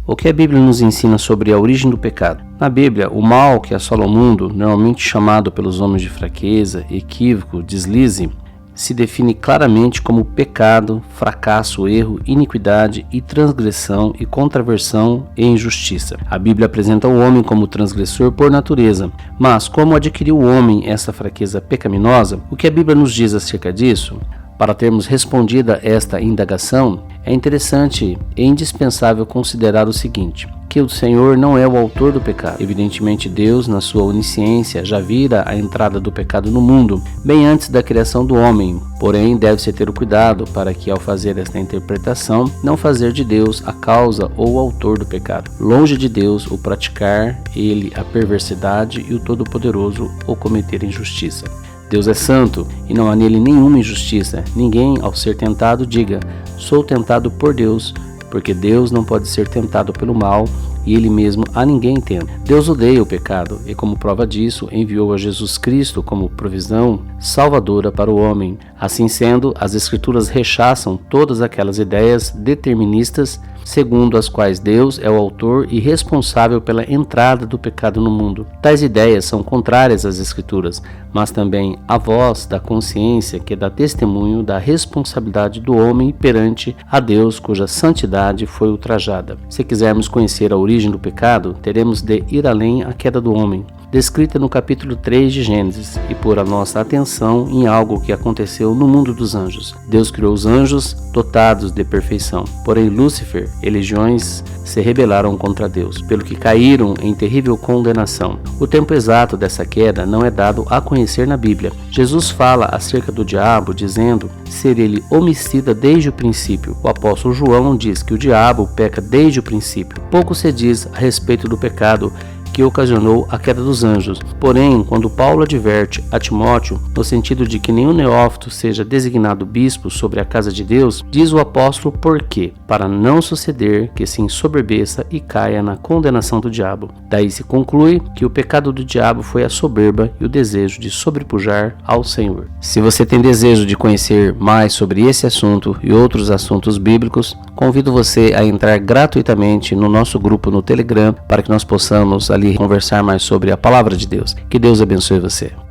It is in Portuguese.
O que a Bíblia nos ensina sobre a origem do pecado? Na Bíblia, o mal que assola o mundo, normalmente chamado pelos homens de fraqueza, equívoco, deslize, se define claramente como pecado, fracasso, erro, iniquidade e transgressão e contraversão e injustiça. A Bíblia apresenta o homem como transgressor por natureza, mas como adquiriu o homem essa fraqueza pecaminosa? O que a Bíblia nos diz acerca disso? Para termos respondida esta indagação, é interessante e indispensável considerar o seguinte, que o Senhor não é o autor do pecado. Evidentemente, Deus, na sua onisciência, já vira a entrada do pecado no mundo, bem antes da criação do homem. Porém, deve-se ter o cuidado para que, ao fazer esta interpretação, não fazer de Deus a causa ou o autor do pecado. Longe de Deus o praticar, ele a perversidade e o Todo-Poderoso o cometer injustiça. Deus é santo e não há nele nenhuma injustiça. Ninguém, ao ser tentado, diga, sou tentado por Deus, porque Deus não pode ser tentado pelo mal e ele mesmo a ninguém tenta. Deus odeia o pecado e, como prova disso, enviou a Jesus Cristo como provisão salvadora para o homem. Assim sendo, as Escrituras rechaçam todas aquelas ideias deterministas segundo as quais Deus é o autor e responsável pela entrada do pecado no mundo. Tais ideias são contrárias às Escrituras, mas também à voz da consciência que dá testemunho da responsabilidade do homem perante a Deus, cuja santidade foi ultrajada. Se quisermos conhecer a origem do pecado, teremos de ir além à queda do homem, descrita no capítulo 3 de Gênesis, e pôr a nossa atenção em algo que aconteceu no mundo dos anjos. Deus criou os anjos dotados de perfeição, porém Lúcifer e legiões se rebelaram contra Deus, pelo que caíram em terrível condenação. O tempo exato dessa queda não é dado a conhecer na Bíblia. Jesus fala acerca do diabo, dizendo ser ele homicida desde o princípio. O apóstolo João diz que o diabo peca desde o princípio. Pouco se diz a respeito do pecado que ocasionou a queda dos anjos. Porém, quando Paulo adverte a Timóteo, no sentido de que nenhum neófito seja designado bispo sobre a casa de Deus, diz o apóstolo por quê? Para não suceder que se ensoberbeça e caia na condenação do diabo. Daí se conclui que o pecado do diabo foi a soberba e o desejo de sobrepujar ao Senhor. Se você tem desejo de conhecer mais sobre esse assunto e outros assuntos bíblicos, convido você a entrar gratuitamente no nosso grupo no Telegram para que nós possamos ali conversar mais sobre a palavra de Deus. Que Deus abençoe você.